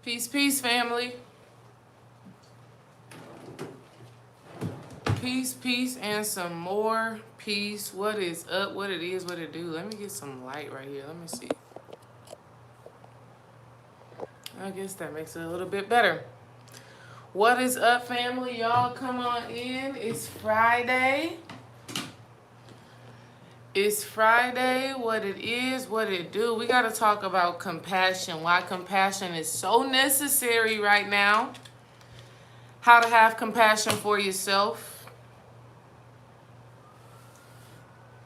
Peace, peace, family. Peace, peace, and some more peace. What is up? What it is? What it do? Let me get some light right here. Let me see. I guess that makes it a little bit better. What is up, family? Y'all come on in. It's Friday. It's Friday. What it is, what it do. We got to talk about compassion. Why compassion is so necessary right now. How to have compassion for yourself.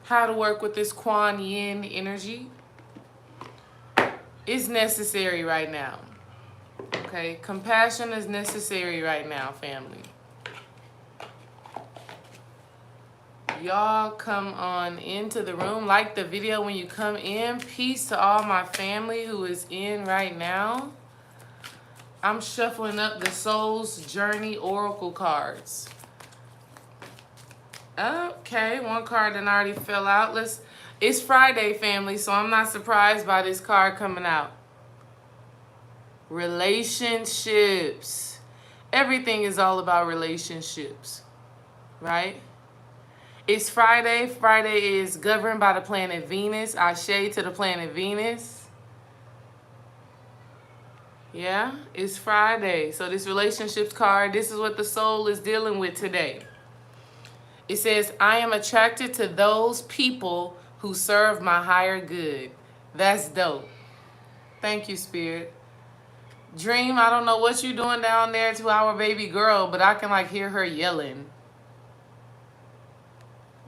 How to work with this Kwan Yin energy. It's necessary right now. Okay, compassion is necessary right now, family. Y'all come on into the room. Like the video when you come in. Peace to all my family who is in right now. I'm shuffling up the Soul's Journey Oracle cards. Okay, one card that already fell out. It's Friday, family, so I'm not surprised by this card coming out. Relationships. Everything is all about relationships, right? It's Friday. Friday is governed by the planet Venus. Ashe to the planet Venus. Yeah, it's Friday. So this relationships card, this is what the soul is dealing with today. It says, I am attracted to those people who serve my higher good. That's dope. Thank you, Spirit. Dream, I don't know what you're doing down there to our baby girl, but I can hear her yelling.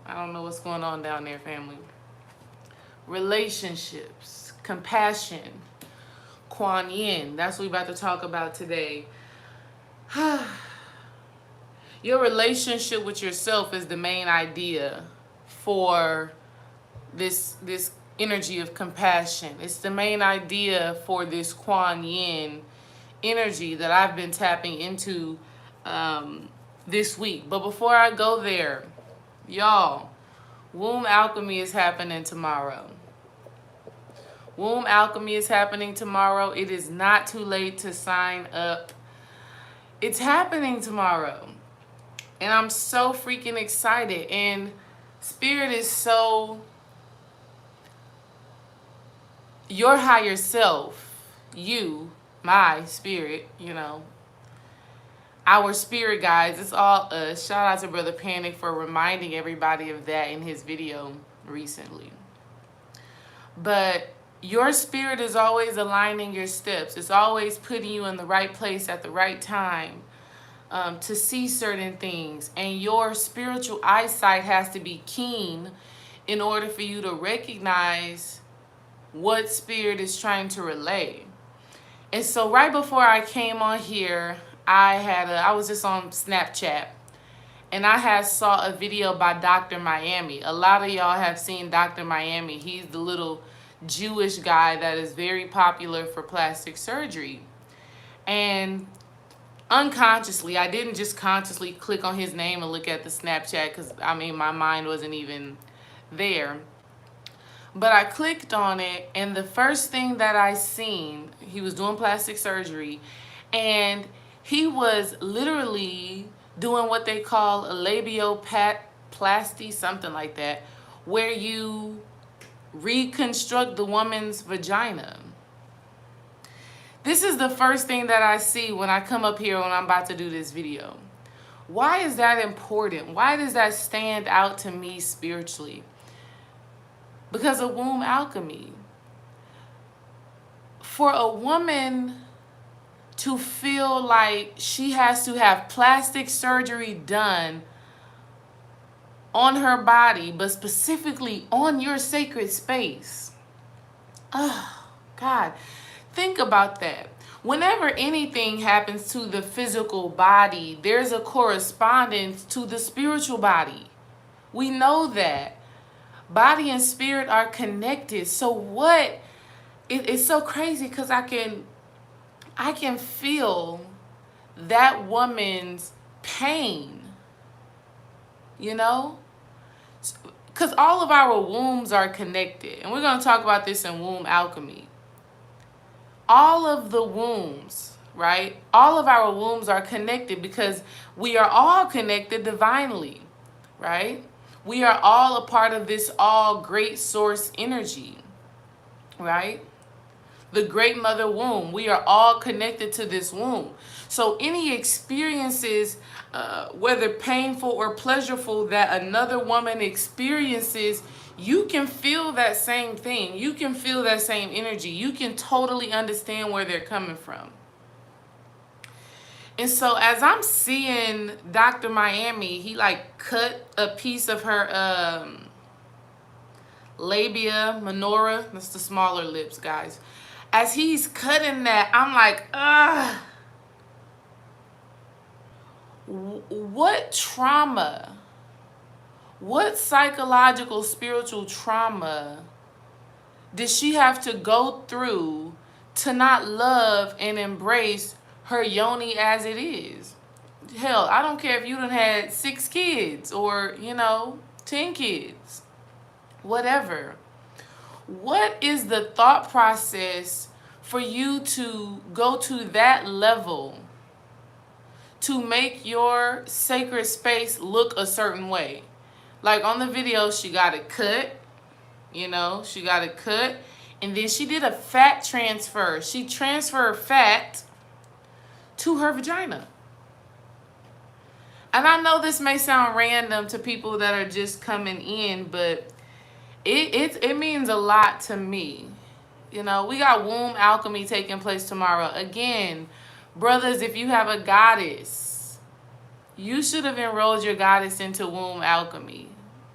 I don't know what's going on down there, family. Relationships, compassion, Kwan Yin. That's what we're about to talk about today. Your relationship with yourself is the main idea for this energy of compassion. It's the main idea for this Kwan Yin energy that I've been tapping into this week. But before I go there, y'all, Womb Alchemy is happening tomorrow. Womb Alchemy is happening tomorrow. It is not too late to sign up. It's happening tomorrow. And I'm so freaking excited. And Spirit is so... Your higher self, you, my spirit, our spirit guides, it's all us. Shout out to Brother Panic for reminding everybody of that in his video recently. But your spirit is always aligning your steps. It's always putting you in the right place at the right time to see certain things. And your spiritual eyesight has to be keen in order for you to recognize what Spirit is trying to relay. And so right before I came on here, I was just on Snapchat, and I saw a video by Dr. Miami. A lot of y'all have seen Dr. Miami. He's the little Jewish guy that is very popular for plastic surgery. And unconsciously, I didn't just consciously click on his name and look at the Snapchat because, my mind wasn't even there. But I clicked on it, and the first thing that I seen, he was doing plastic surgery, and he was literally doing what they call a labioplasty, something like that, where you reconstruct the woman's vagina. This is the first thing that I see when I come up here when I'm about to do this video. Why is that important? Why does that stand out to me spiritually? Because of womb alchemy. For a woman to feel like she has to have plastic surgery done on her body, but specifically on your sacred space. Oh, God. Think about that. Whenever anything happens to the physical body, there's a correspondence to the spiritual body. We know that. Body and spirit are connected. So it's so crazy because I can feel that woman's pain, because all of our wombs are connected. And we're going to talk about this in womb alchemy. All of the wombs right? All of our wombs are connected because we are all connected divinely, right? We are all a part of this all great source energy, right? The great mother womb. We are all connected to this womb. So any experiences, whether painful or pleasurable, that another woman experiences, you can feel that same thing. You can feel that same energy. You can totally understand where they're coming from. And so as I'm seeing Dr. Miami, he like cut a piece of her labia minora. That's the smaller lips, guys. As he's cutting that, I'm like, what trauma, what psychological, spiritual trauma did she have to go through to not love and embrace her yoni as it is? Hell, I don't care if you done had 6 kids or, 10 kids, whatever. What is the thought process for you to go to that level to make your sacred space look a certain way? Like on the video, she got it cut, she got it cut, and then she did a fat transfer. She transferred fat to her vagina. And I know this may sound random to people that are just coming in, but it means a lot to me. We got womb alchemy taking place tomorrow. Again, brothers, if you have a goddess, you should have enrolled your goddess into womb alchemy.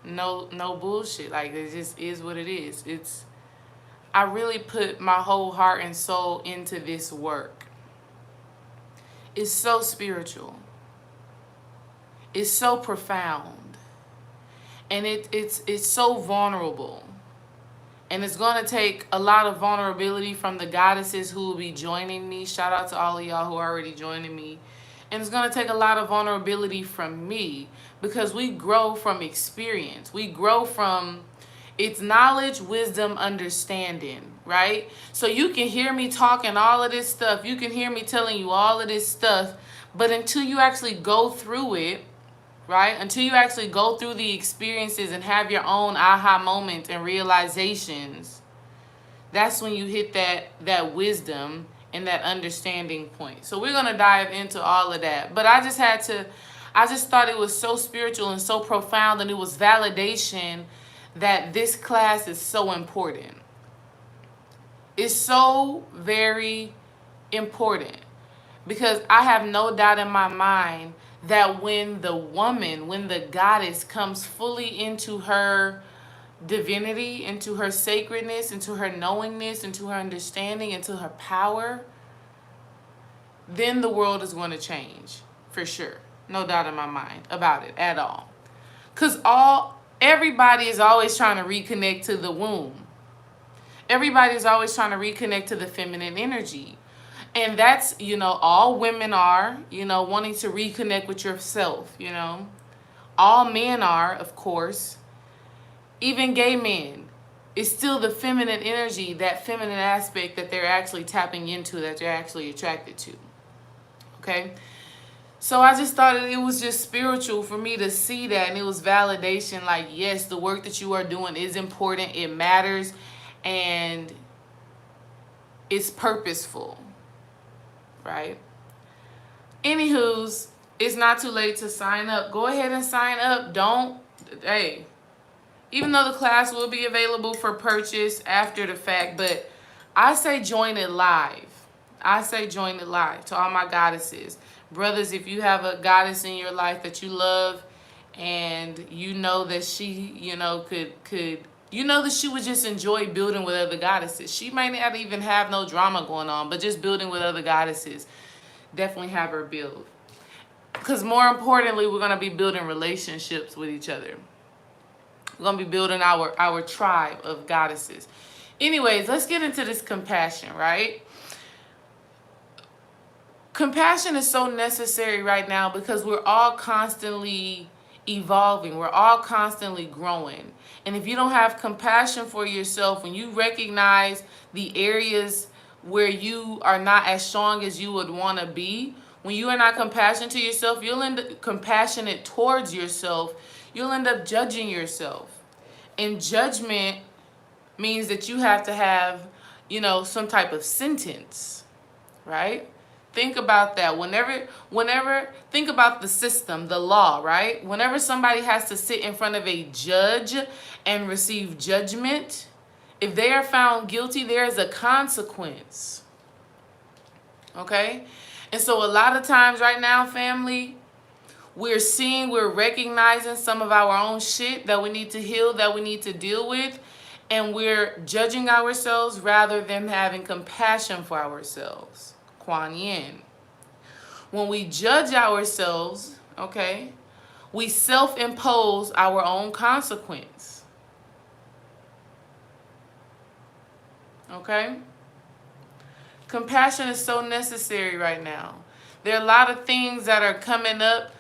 No bullshit. Like, it just is what it is. I really put my whole heart and soul into this work. It's so spiritual. It's so profound. And it's so vulnerable. And it's going to take a lot of vulnerability from the goddesses who will be joining me. Shout out to all of y'all who are already joining me. And it's going to take a lot of vulnerability from me, because we grow from experience. We grow from its knowledge, wisdom, understanding, right? So you can hear me talking all of this stuff. You can hear me telling you all of this stuff. But until you actually go through it, right? Until you actually go through the experiences and have your own aha moments and realizations, that's when you hit that wisdom and that understanding point. So we're going to dive into all of that. But I just thought it was so spiritual and so profound, and it was validation that this class is so important. It's so very important, because I have no doubt in my mind that when the goddess comes fully into her divinity, into her sacredness, into her knowingness, into her understanding, into her power, then the world is going to change, for sure. No doubt in my mind about it at all. Because everybody is always trying to reconnect to the womb. Everybody is always trying to reconnect to the feminine energy. And that's, all women are, wanting to reconnect with yourself, All men are, of course. Even gay men. It's still the feminine energy, that feminine aspect that they're actually tapping into, that they're actually attracted to. Okay? So I just thought it was just spiritual for me to see that, and it was validation, like, yes, the work that you are doing is important, it matters, and it's purposeful. Right? Anywho's, it's not too late to sign up. Go ahead and sign up. Even though the class will be available for purchase after the fact, but I say join it live. I say join it live to all my goddesses. Brothers, if you have a goddess in your life that you love, and you know that she, that she would just enjoy building with other goddesses. She might not even have no drama going on, but just building with other goddesses. Definitely have her build. Because more importantly, we're going to be building relationships with each other. We're going to be building our tribe of goddesses. Anyways, let's get into this compassion, right? Compassion is so necessary right now because we're all constantly evolving. We're all constantly growing. And if you don't have compassion for yourself, when you recognize the areas where you are not as strong as you would want to be, when you are not compassionate to yourself, you'll end up compassionate towards yourself. You'll end up judging yourself. And judgment means that you have to have, some type of sentence, right? Think about that. Whenever, think about the system, the law, right? Whenever somebody has to sit in front of a judge and receive judgment, if they are found guilty, there is a consequence. Okay? And so a lot of times right now, family, we're recognizing some of our own shit that we need to heal, that we need to deal with, and we're judging ourselves rather than having compassion for ourselves. Kwan. When we judge ourselves, okay, we self-impose our own consequence. Okay? Compassion is so necessary right now. There are a lot of things that are coming up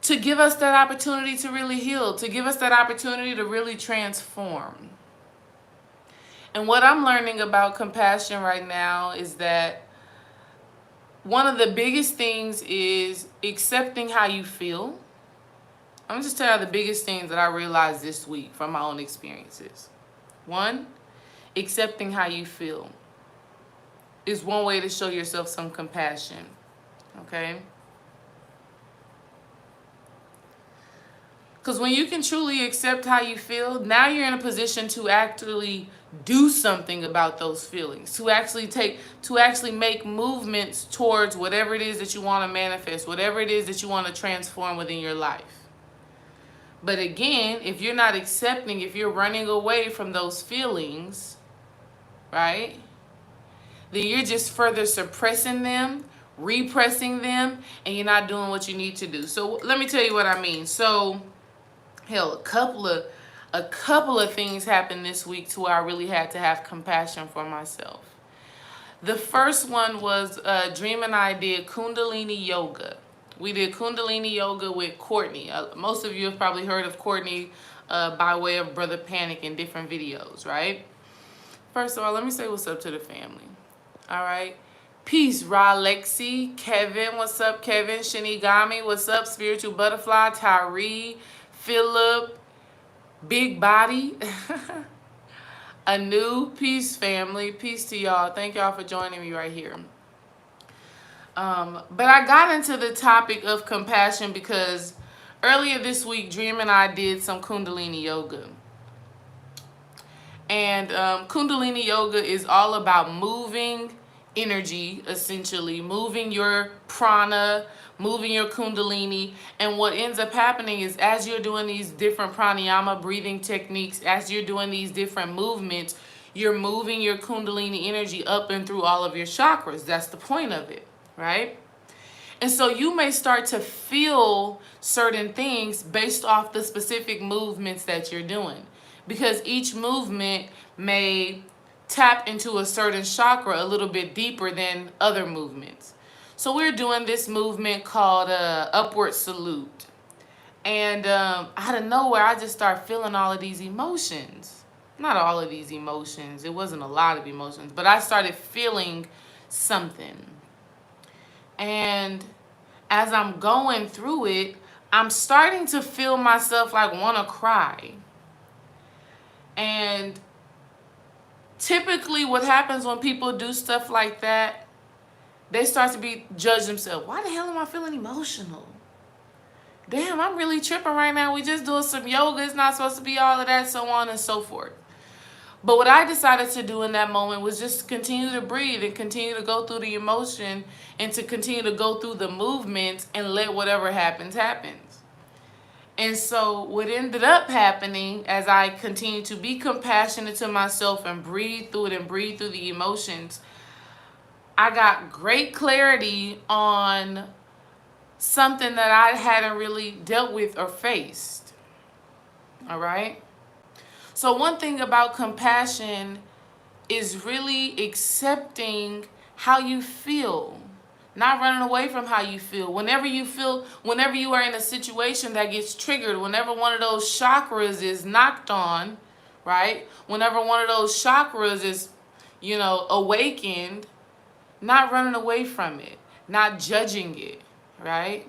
to give us that opportunity to really heal, to give us that opportunity to really transform. And what I'm learning about compassion right now is that one of the biggest things is accepting how you feel. I'm just telling you the biggest things that I realized this week from my own experiences. One, accepting how you feel is one way to show yourself some compassion. Okay? Because when you can truly accept how you feel, now you're in a position to actually do something about those feelings, to actually make movements towards whatever it is that you want to manifest, whatever it is that you want to transform within your life. But again, if you're not accepting, if you're running away from those feelings, right, then you're just further suppressing them, repressing them, and you're not doing what you need to do. So let me tell you what I mean. So, hell, a couple of things happened this week to where I really had to have compassion for myself. The first one was Dream and I did Kundalini yoga. We did Kundalini yoga with Courtney. Most of you have probably heard of Courtney by way of Brother Panic in different videos, right? First of all, let me say what's up to the family. All right. Peace, Ra Lexi, Kevin, what's up, Kevin? Shinigami, what's up? Spiritual Butterfly, Tyree, Philip, Big Body, Anu, peace, family. Peace to y'all. Thank y'all for joining me right here. But I got into the topic of compassion because earlier this week, Dream and I did some Kundalini yoga. And Kundalini yoga is all about moving energy, essentially, moving your prana, moving your Kundalini. And what ends up happening is as you're doing these different pranayama breathing techniques, as you're doing these different movements, you're moving your Kundalini energy up and through all of your chakras. That's the point of it, right? And so you may start to feel certain things based off the specific movements that you're doing, because each movement may tap into a certain chakra a little bit deeper than other movements. So we're doing this movement called upward salute. And out of nowhere, I just start feeling all of these emotions. Not all of these emotions. It wasn't a lot of emotions, but I started feeling something. And as I'm going through it, I'm starting to feel myself like want to cry. And typically what happens when people do stuff like that, they start to judge themselves. Why the hell am I feeling emotional? Damn, I'm really tripping right now. We just doing some yoga. It's not supposed to be all of that, so on and so forth. But what I decided to do in that moment was just continue to breathe and continue to go through the emotion and to continue to go through the movements and let whatever happens, happens. And so what ended up happening as I continued to be compassionate to myself and breathe through it and breathe through the emotions, I got great clarity on something that I hadn't really dealt with or faced. All right? So one thing about compassion is really accepting how you feel, not running away from how you feel. Whenever you are in a situation that gets triggered, whenever one of those chakras is knocked on, right? Whenever one of those chakras is, awakened, not running away from it, not judging it, right?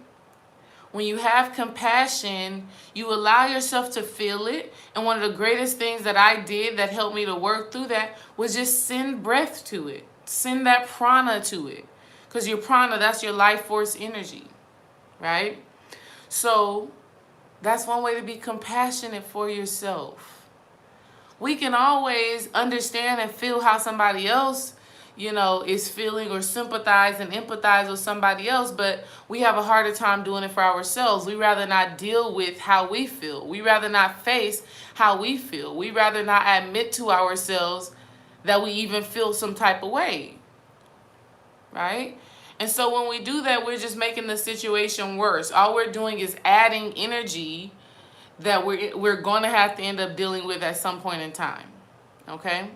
When you have compassion, you allow yourself to feel it. And one of the greatest things that I did that helped me to work through that was just send breath to it. Send that prana to it. Because your prana, that's your life force energy, right? So that's one way to be compassionate for yourself. We can always understand and feel how somebody else, is feeling, or sympathize and empathize with somebody else, but we have a harder time doing it for ourselves. We rather not deal with how we feel. We rather not face how we feel. We rather not admit to ourselves that we even feel some type of way, right? And so when we do that, we're just making the situation worse. All we're doing is adding energy that we're going to have to end up dealing with at some point in time, okay?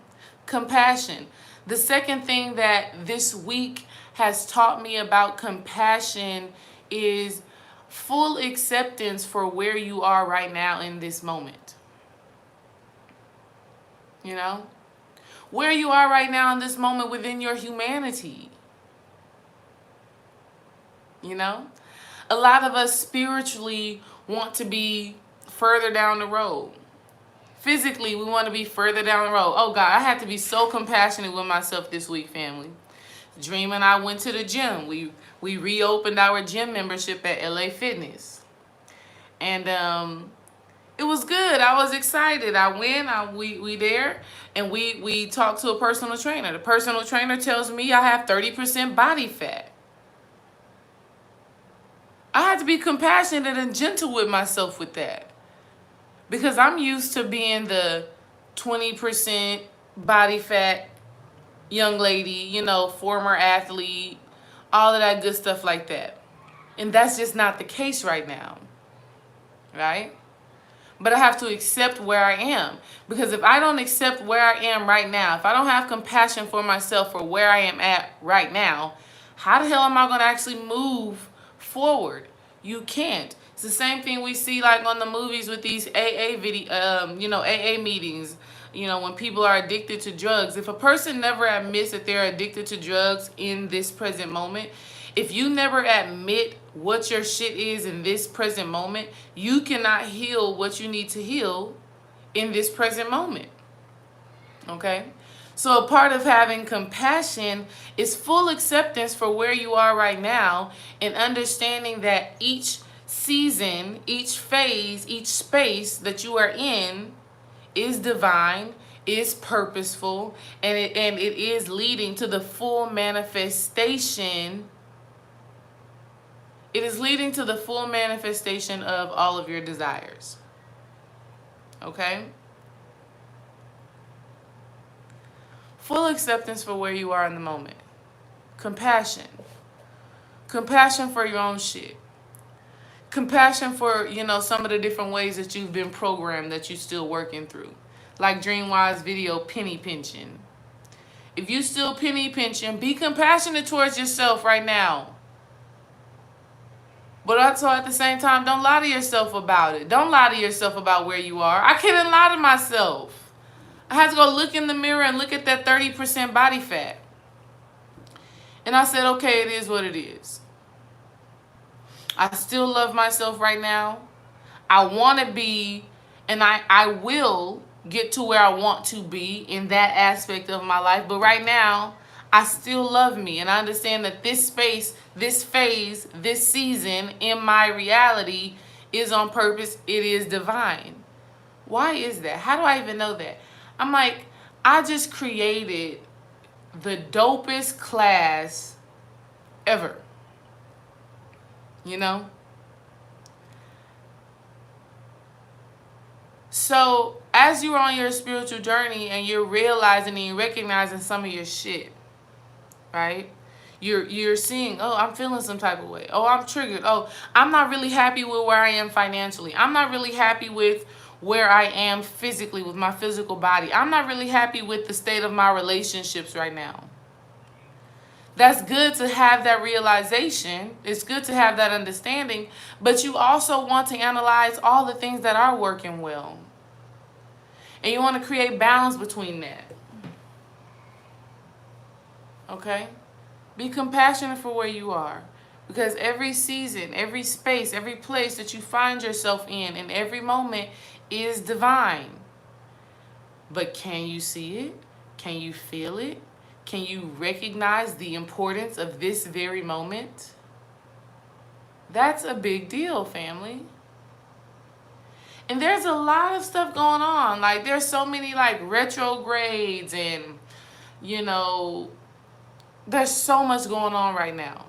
Compassion. The second thing that this week has taught me about compassion is full acceptance for where you are right now in this moment. Where you are right now in this moment within your humanity. A lot of us spiritually want to be further down the road. Physically, we want to be further down the road. Oh God, I had to be so compassionate with myself this week, family. Dream and I went to the gym. We reopened our gym membership at LA Fitness. And it was good. I was excited. I went, we there, and we talked to a personal trainer. The personal trainer tells me I have 30% body fat. I had to be compassionate and gentle with myself with that. Because I'm used to being the 20% body fat young lady, former athlete, all of that good stuff like that. And that's just not the case right now, right? But I have to accept where I am. Because if I don't accept where I am right now, if I don't have compassion for myself for where I am at right now, how the hell am I going to actually move forward? You can't. It's the same thing we see like on the movies with these AA AA meetings, when people are addicted to drugs. If a person never admits that they're addicted to drugs in this present moment, if you never admit what your shit is in this present moment, you cannot heal what you need to heal in this present moment. Okay? So a part of having compassion is full acceptance for where you are right now and understanding that each season, each phase, each space that you are in is divine, is purposeful, and it is leading to the full manifestation. It is leading to the full manifestation of all of your desires. Okay? Full acceptance for where you are in the moment. Compassion. Compassion for your own shit. Compassion for, some of the different ways that you've been programmed that you're still working through. Like Dreamwise video, penny pinching. If you still penny pinching, be compassionate towards yourself right now. But also at the same time, don't lie to yourself about it. Don't lie to yourself about where you are. I couldn't lie to myself. I had to go look in the mirror and look at that 30% body fat. And I said, okay, it is what it is. I still love myself right now. I want to be, and I will get to where I want to be in that aspect of my life. But right now, I still love me. And I understand that this space, this phase, this season in my reality is on purpose. It is divine. Why is that? How do I even know that? I'm like, I just created the dopest class ever. So as you're on your spiritual journey and you're realizing and you're recognizing some of your shit, right? You're seeing, oh, I'm feeling some type of way. Oh, I'm triggered. Oh, I'm not really happy with where I am financially. I'm not really happy with where I am physically with my physical body. I'm not really happy with the state of my relationships right now. That's good to have that realization. It's good to have that understanding. But you also want to analyze all the things that are working well. And you want to create balance between that. Okay? Be compassionate for where you are. Because every season, every space, every place that you find yourself in every moment is divine. But can you see it? Can you feel it? Can you recognize the importance of this very moment? That's a big deal, family. And there's a lot of stuff going on. Like, there's so many, like, retrogrades and, you know, there's so much going on right now.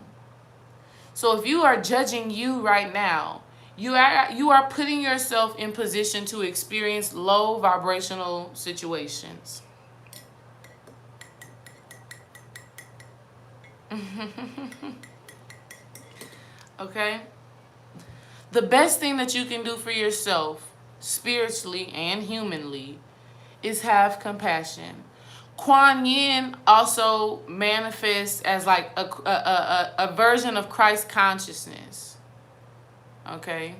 So if you are judging you right now, you are putting yourself in position to experience low vibrational situations. Okay? The best thing that you can do for yourself, spiritually and humanly, is have compassion. Kwan Yin also manifests as like a version of Christ consciousness. Okay?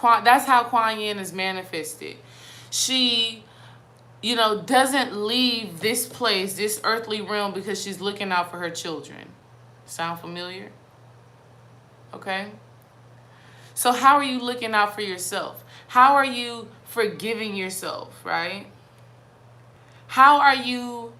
That's how Kwan Yin is manifested. She, you know, doesn't leave this place, this earthly realm, because she's looking out for her children. Sound familiar? Okay? So how are you looking out for yourself? How are you forgiving yourself, right? How are you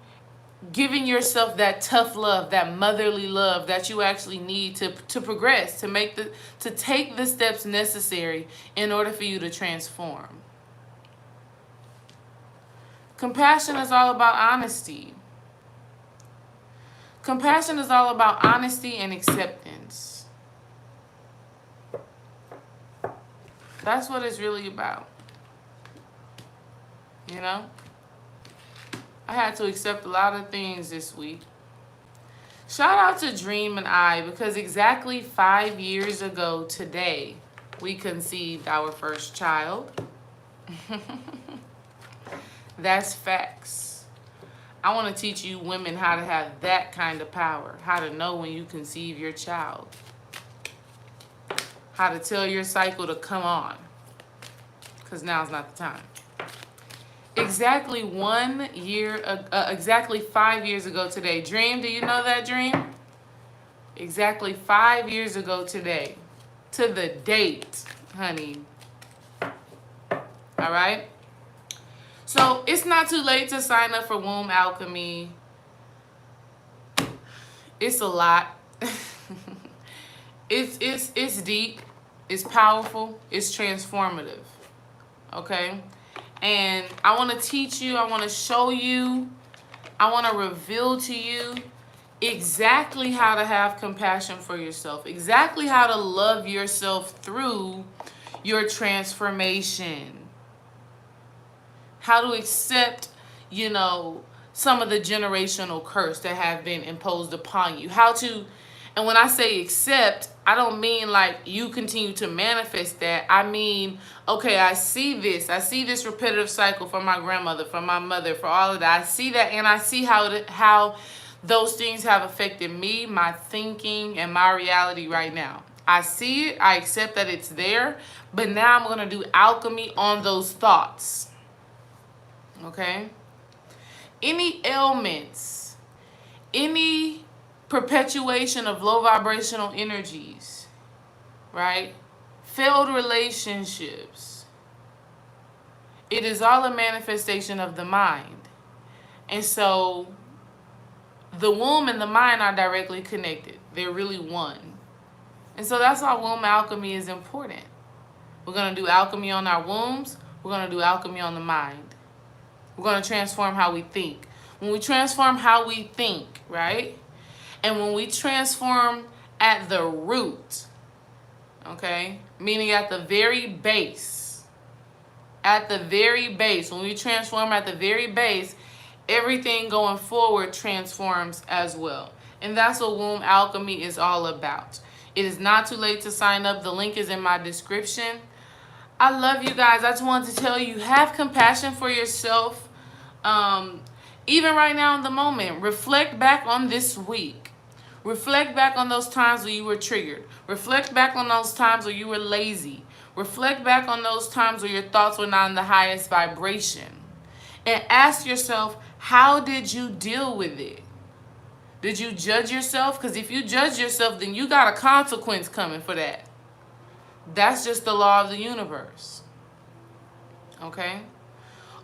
giving yourself that tough love, that motherly love that you actually need to progress, to take the steps necessary in order for you to transform? Compassion is all about honesty. Compassion is all about honesty and acceptance. That's what it's really about. You know? I had to accept a lot of things this week. Shout out to Dream and I, because exactly 5 years ago today, we conceived our first child. That's facts. I want to teach you women how to have that kind of power, how to know when you conceive your child, how to tell your cycle to come on, because now's not the time. Exactly 1 year, exactly 5 years ago today. Dream, do you know that, Dream? Exactly 5 years ago today. To the date, honey. All right? So it's not too late to sign up for Womb Alchemy. It's a lot. It's deep. It's powerful. It's transformative. Okay? And I want to teach you, I want to show you, I want to reveal to you exactly how to have compassion for yourself, exactly how to love yourself through your transformation, how to accept, you know, some of the generational curse that have been imposed upon you, how to, and when I say accept, I don't mean like you continue to manifest that. I mean, okay, I see this repetitive cycle from my grandmother, from my mother, for all of that. I see that, and I see how those things have affected me, my thinking, and my reality right now. I see it, I accept that it's there, but now I'm going to do alchemy on those thoughts. Okay? Any ailments, any perpetuation of low vibrational energies, right? Failed relationships. It is all a manifestation of the mind. And so the womb and the mind are directly connected. They're really one. And so that's why womb alchemy is important. We're going to do alchemy on our wombs. We're going to do alchemy on the mind. We're going to transform how we think. When we transform how we think, right? And when we transform at the root, okay, meaning at the very base, when we transform at the very base, everything going forward transforms as well. And that's what womb alchemy is all about. It is not too late to sign up. The link is in my description. I love you guys. I just wanted to tell you, have compassion for yourself. Even right now in the moment, reflect back on this week. Reflect back on those times where you were triggered. Reflect back on those times where you were lazy. Reflect back on those times where your thoughts were not in the highest vibration. And ask yourself, how did you deal with it? Did you judge yourself? Because if you judge yourself, then you got a consequence coming for that. That's just the law of the universe. Okay?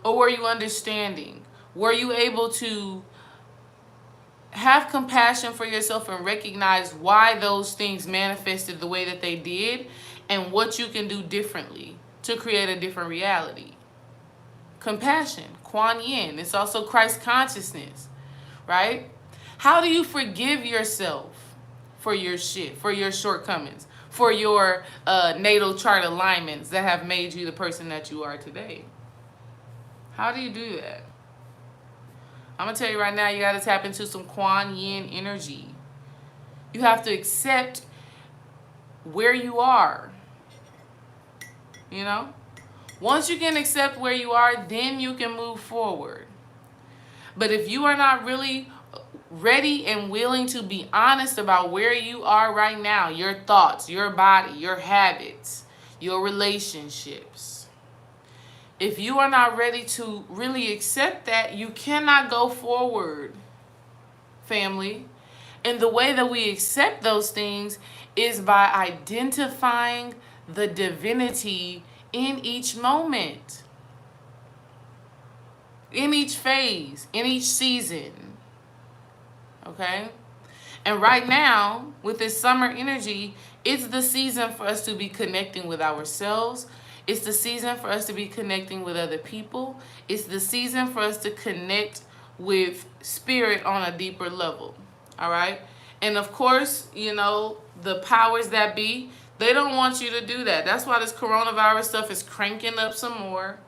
Or were you understanding? Were you able to have compassion for yourself and recognize why those things manifested the way that they did and what you can do differently to create a different reality? Compassion, Kwan Yin. It's also Christ consciousness, right? How do you forgive yourself for your shit, for your shortcomings, for your natal chart alignments that have made you the person that you are today? How do you do that? I'm going to tell you right now, you got to tap into some Kwan Yin energy. You have to accept where you are. You know? Once you can accept where you are, then you can move forward. But if you are not really ready and willing to be honest about where you are right now, your thoughts, your body, your habits, your relationships, if you are not ready to really accept that, you cannot go forward, family. And the way that we accept those things is by identifying the divinity in each moment, in each phase, in each season. Okay? And right now, with this summer energy, it's the season for us to be connecting with ourselves. It's the season for us to be connecting with other people. It's the season for us to connect with spirit on a deeper level. All right? And of course, you know, the powers that be, they don't want you to do that. That's why this coronavirus stuff is cranking up some more.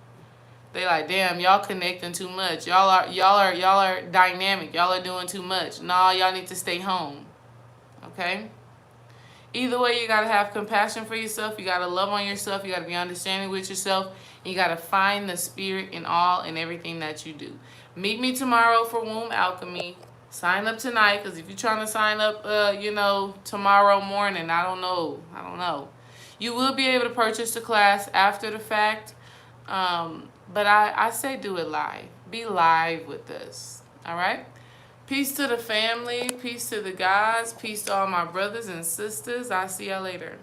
They like, damn, y'all connecting too much. Y'all are dynamic. Y'all are doing too much. Nah, y'all need to stay home. Okay? Either way, you got to have compassion for yourself. You got to love on yourself. You got to be understanding with yourself. And you got to find the spirit in all and everything that you do. Meet me tomorrow for Womb Alchemy. Sign up tonight, because if you're trying to sign up, you know, tomorrow morning, I don't know. You will be able to purchase the class after the fact. But I say do it live. Be live with us. All right? Peace to the family. Peace to the guys. Peace to all my brothers and sisters. I'll see y'all later.